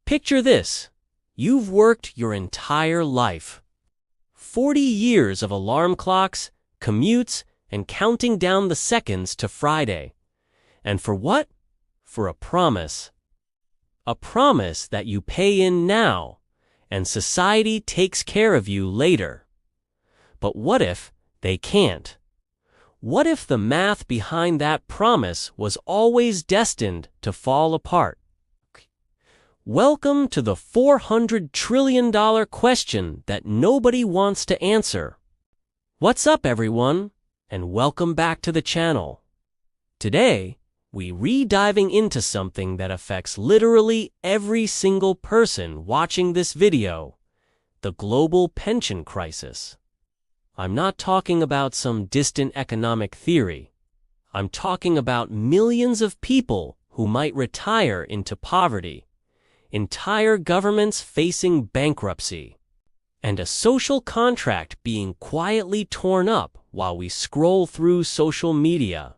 Picture this. You've worked your entire life. 40 years of alarm clocks, commutes, and counting down the seconds to Friday. And for what? For a promise. A promise that you pay in now, and society takes care of you later. But what if they can't? What if the math behind that promise was always destined to fall apart? Welcome to the $400 trillion question that nobody wants to answer. What's up, everyone, and welcome back to the channel. Today, we're diving into something that affects literally every single person watching this video, the global pension crisis. I'm not talking about some distant economic theory. I'm talking about millions of people who might retire into poverty, entire governments facing bankruptcy, and a social contract being quietly torn up while we scroll through social media.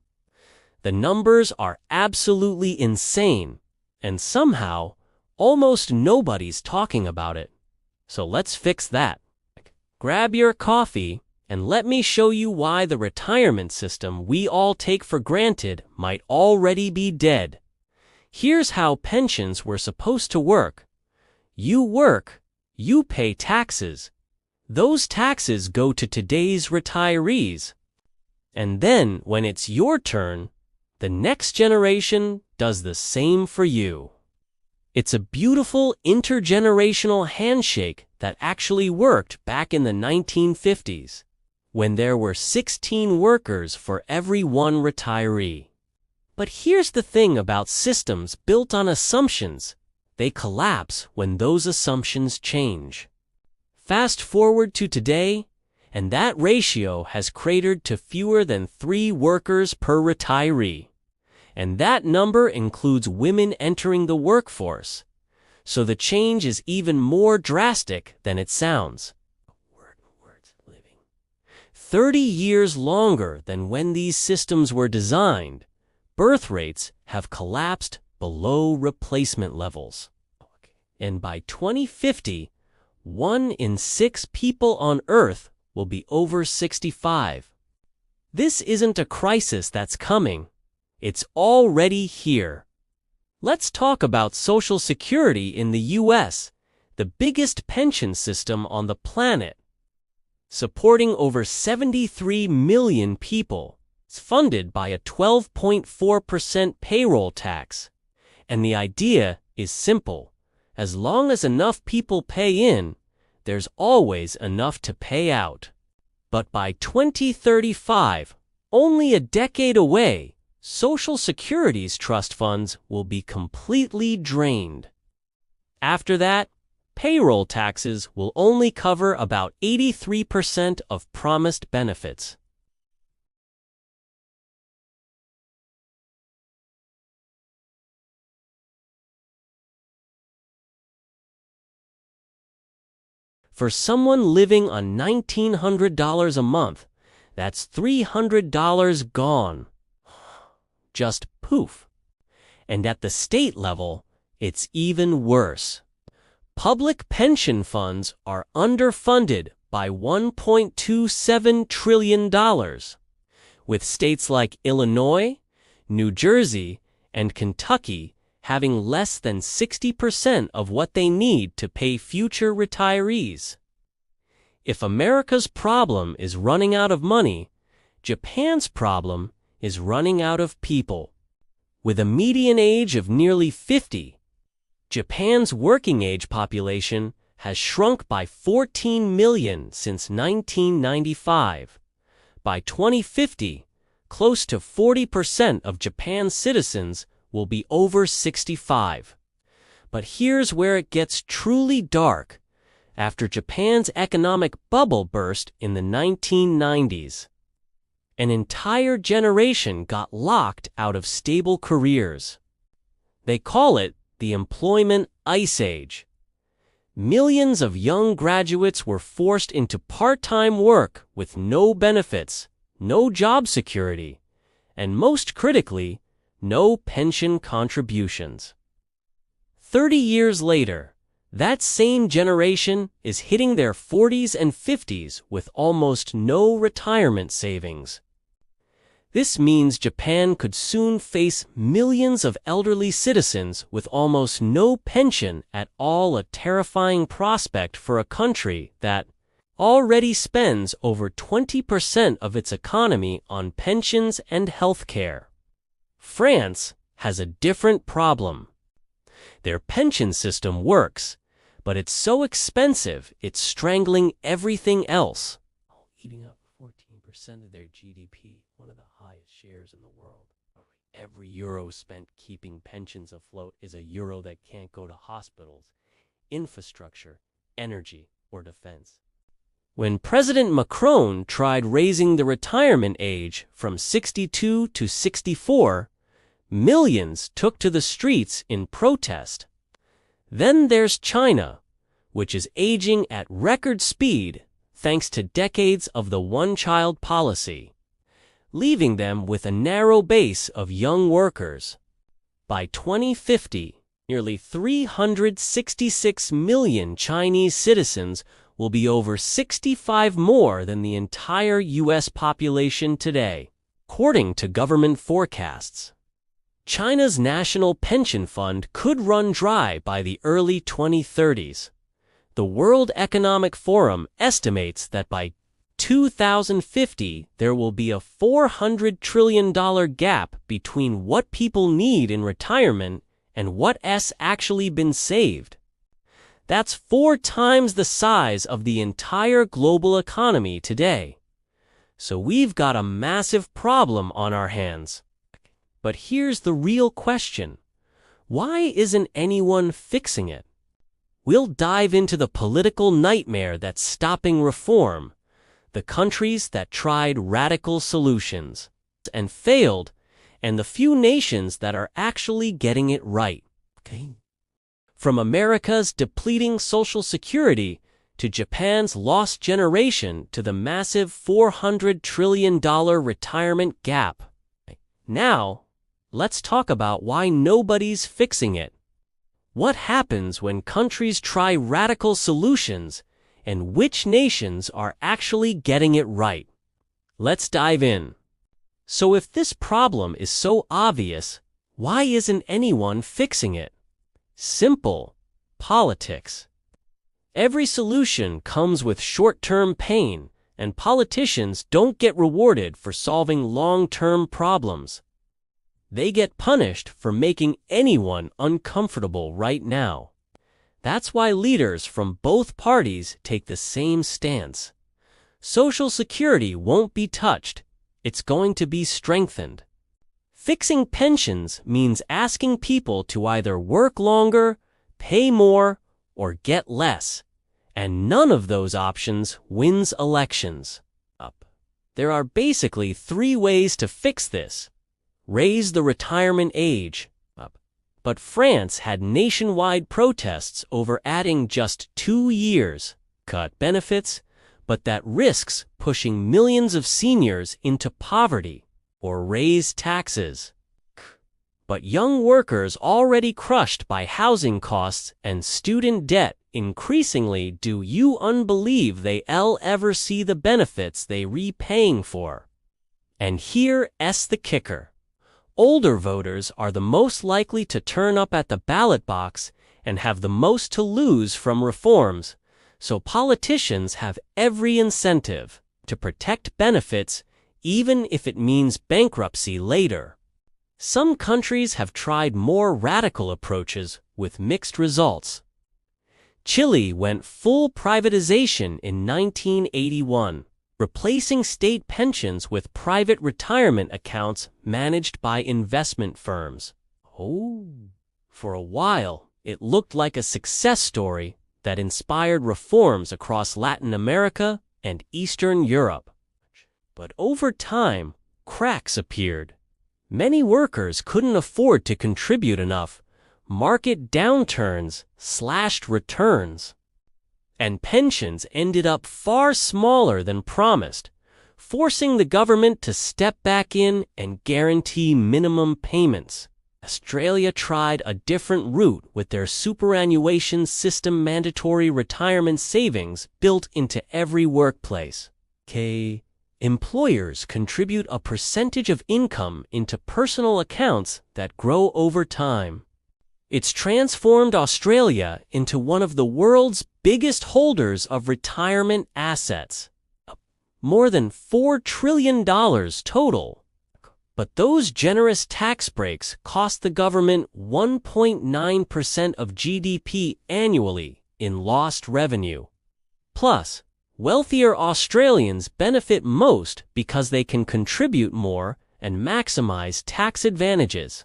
The numbers are absolutely insane, and somehow, almost nobody's talking about it. So let's fix that. Grab your coffee, and let me show you why the retirement system we all take for granted might already be dead. Here's how pensions were supposed to work. You work, you pay taxes. Those taxes go to today's retirees. And then, when it's your turn, the next generation does the same for you. It's a beautiful intergenerational handshake that actually worked back in the 1950s, when there were 16 workers for every one retiree. But here's the thing about systems built on assumptions. They collapse when those assumptions change. Fast forward to today, and that ratio has cratered to fewer than 3 workers per retiree. And that number includes women entering the workforce. So the change is even more drastic than it sounds. 30 years longer than when these systems were designed, birth rates have collapsed below replacement levels. And by 2050, 1 in 6 people on Earth will be over 65. This isn't a crisis that's coming. It's already here. Let's talk about Social Security in the U.S., the biggest pension system on the planet. Supporting over 73 million people. It's funded by a 12.4% payroll tax. And the idea is simple. As long as enough people pay in, there's always enough to pay out. But by 2035, only a decade away, Social Security's trust funds will be completely drained. After that, payroll taxes will only cover about 83% of promised benefits. For someone living on $1,900 a month, that's $300 gone. Just poof. And at the state level, it's even worse. Public pension funds are underfunded by $1.27 trillion, with states like Illinois, New Jersey, and Kentucky having less than 60% of what they need to pay future retirees. If America's problem is running out of money, Japan's problem is running out of people. With a median age of nearly 50, Japan's working age population has shrunk by 14 million since 1995. By 2050, close to 40% of Japan's citizens will be over 65. But here's where it gets truly dark. After Japan's economic bubble burst in the 1990s, an entire generation got locked out of stable careers. They call it the employment ice age. Millions of young graduates were forced into part-time work with no benefits, no job security, and most critically, no pension contributions. 30 years later, that same generation is hitting their 40s and 50s with almost no retirement savings. This means Japan could soon face millions of elderly citizens with almost no pension at all, a terrifying prospect for a country that already spends over 20% of its economy on pensions and health care. France has a different problem. Their pension system works, but it's so expensive it's strangling everything else, eating up 14% of their GDP, one of the highest shares in the world. Every euro spent keeping pensions afloat is a euro that can't go to hospitals, infrastructure, energy, or defense. When President Macron tried raising the retirement age from 62 to 64, millions took to the streets in protest. Then there's China, which is aging at record speed thanks to decades of the one-child policy, leaving them with a narrow base of young workers. By 2050, nearly 366 million Chinese citizens will be over 65 more than the entire U.S. population today, according to government forecasts. China's national pension fund could run dry by the early 2030s. The World Economic Forum estimates that by 2050 there will be a $400 trillion gap between what people need in retirement and what's actually been saved. That's 4 times the size of the entire global economy today. So we've got a massive problem on our hands. But here's the real question. Why isn't anyone fixing it? We'll dive into the political nightmare that's stopping reform, the countries that tried radical solutions and failed, and the few nations that are actually getting it right. Okay. From America's depleting Social Security to Japan's lost generation to the massive $400 trillion retirement gap. Now, let's talk about why nobody's fixing it. What happens when countries try radical solutions and which nations are actually getting it right? Let's dive in. So if this problem is so obvious, why isn't anyone fixing it? Simple. Politics. Every solution comes with short-term pain, and politicians don't get rewarded for solving long-term problems. They get punished for making anyone uncomfortable right now. That's why leaders from both parties take the same stance. Social Security won't be touched. It's going to be strengthened. Fixing pensions means asking people to either work longer, pay more, or get less. And none of those options wins elections. There are basically 3 ways to fix this. Raise the retirement age. But France had nationwide protests over adding just 2 years. Cut benefits, but that risks pushing millions of seniors into poverty. Or raise taxes. But young workers already crushed by housing costs and student debt increasingly do you unbelieve they'll ever see the benefits they repaying for. And here's the kicker. Older voters are the most likely to turn up at the ballot box and have the most to lose from reforms, so politicians have every incentive to protect benefits even if it means bankruptcy later. Some countries have tried more radical approaches with mixed results. Chile went full privatization in 1981, replacing state pensions with private retirement accounts managed by investment firms. For a while, it looked like a success story that inspired reforms across Latin America and Eastern Europe. But over time, cracks appeared. Many workers couldn't afford to contribute enough. Market downturns slashed returns. And pensions ended up far smaller than promised, forcing the government to step back in and guarantee minimum payments. Australia tried a different route with their superannuation system, mandatory retirement savings built into every workplace. Employers contribute a percentage of income into personal accounts that grow over time. It's transformed Australia into one of the world's biggest holders of retirement assets. More than $4 trillion total. But those generous tax breaks cost the government 1.9% of GDP annually in lost revenue. Plus, wealthier Australians benefit most because they can contribute more and maximize tax advantages,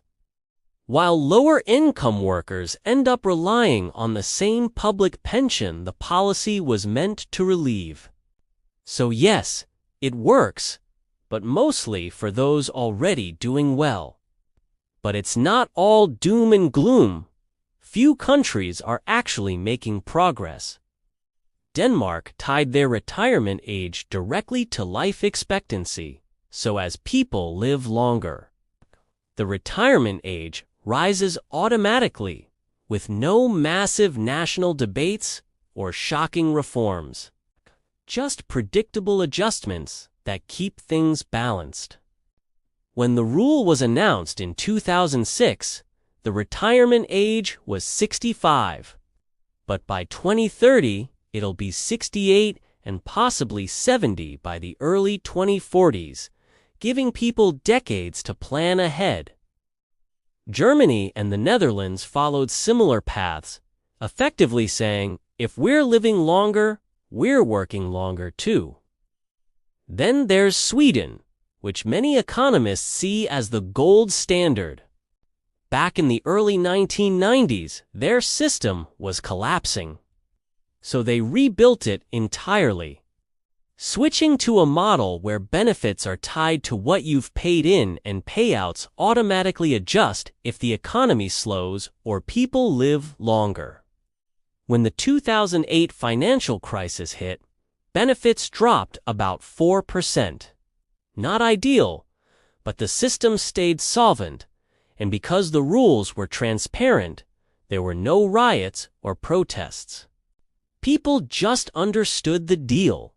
while lower-income workers end up relying on the same public pension the policy was meant to relieve. So yes, it works, but mostly for those already doing well. But it's not all doom and gloom. Few countries are actually making progress. Denmark tied their retirement age directly to life expectancy, so as people live longer. The retirement age rises automatically, with no massive national debates or shocking reforms. Just predictable adjustments that keep things balanced. When the rule was announced in 2006, the retirement age was 65. But by 2030, it'll be 68 and possibly 70 by the early 2040s, giving people decades to plan ahead. Germany and the Netherlands followed similar paths, effectively saying, if we're living longer, we're working longer too. Then there's Sweden, which many economists see as the gold standard. Back in the early 1990s, their system was collapsing. So they rebuilt it entirely, switching to a model where benefits are tied to what you've paid in and payouts automatically adjust if the economy slows or people live longer. When the 2008 financial crisis hit, benefits dropped about 4%. Not ideal, but the system stayed solvent, and because the rules were transparent, there were no riots or protests. People just understood the deal.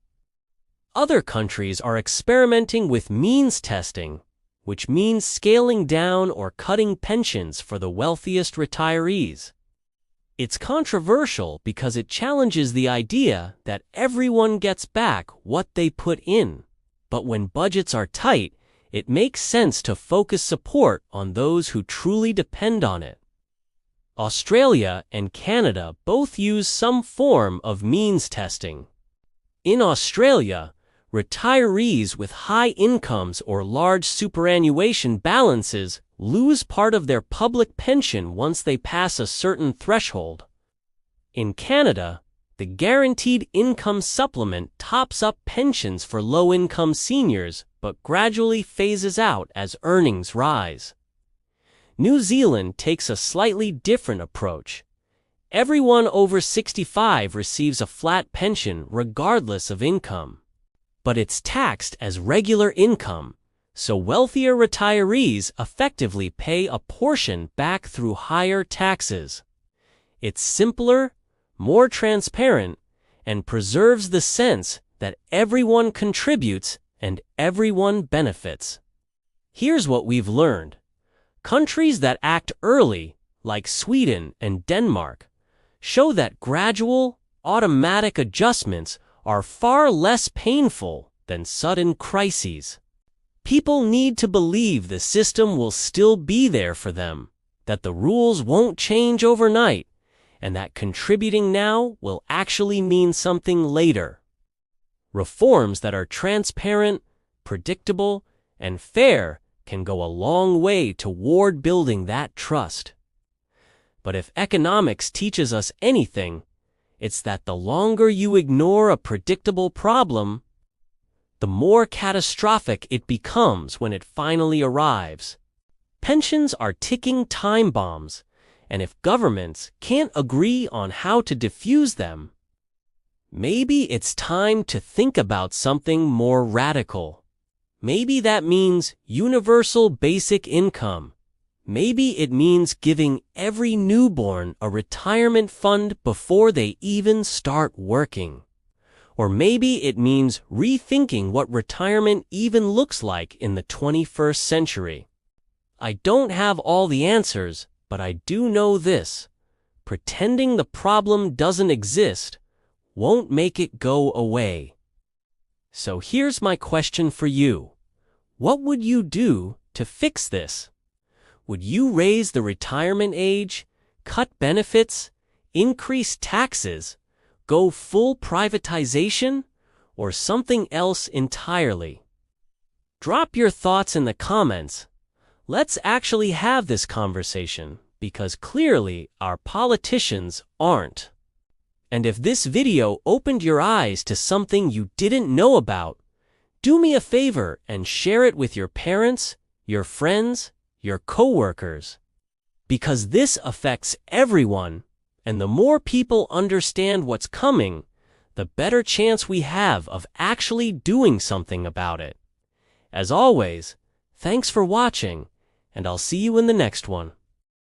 Other countries are experimenting with means testing, which means scaling down or cutting pensions for the wealthiest retirees. It's controversial because it challenges the idea that everyone gets back what they put in. But when budgets are tight, it makes sense to focus support on those who truly depend on it. Australia and Canada both use some form of means testing. In Australia, retirees with high incomes or large superannuation balances lose part of their public pension once they pass a certain threshold. In Canada, the Guaranteed Income Supplement tops up pensions for low-income seniors but gradually phases out as earnings rise. New Zealand takes a slightly different approach. Everyone over 65 receives a flat pension regardless of income. But it's taxed as regular income, so wealthier retirees effectively pay a portion back through higher taxes. It's simpler, more transparent, and preserves the sense that everyone contributes and everyone benefits. Here's what we've learned. Countries that act early, like Sweden and Denmark, show that gradual, automatic adjustments are far less painful than sudden crises. People need to believe the system will still be there for them, that the rules won't change overnight, and that contributing now will actually mean something later. Reforms that are transparent, predictable, and fair can go a long way toward building that trust. But if economics teaches us anything, it's that the longer you ignore a predictable problem, the more catastrophic it becomes when it finally arrives. Pensions are ticking time bombs, and if governments can't agree on how to defuse them, maybe it's time to think about something more radical. Maybe that means universal basic income, Maybe it means giving every newborn a retirement fund before they even start working. Or maybe it means rethinking what retirement even looks like in the 21st century. I don't have all the answers, but I do know this: pretending the problem doesn't exist won't make it go away. So here's my question for you. What would you do to fix this? Would you raise the retirement age, cut benefits, increase taxes, go full privatization, or something else entirely? Drop your thoughts in the comments. Let's actually have this conversation, because clearly our politicians aren't. And if this video opened your eyes to something you didn't know about, do me a favor and share it with your parents, your friends, your coworkers. Because this affects everyone, and the more people understand what's coming, the better chance we have of actually doing something about it. As always, thanks for watching, and I'll see you in the next one.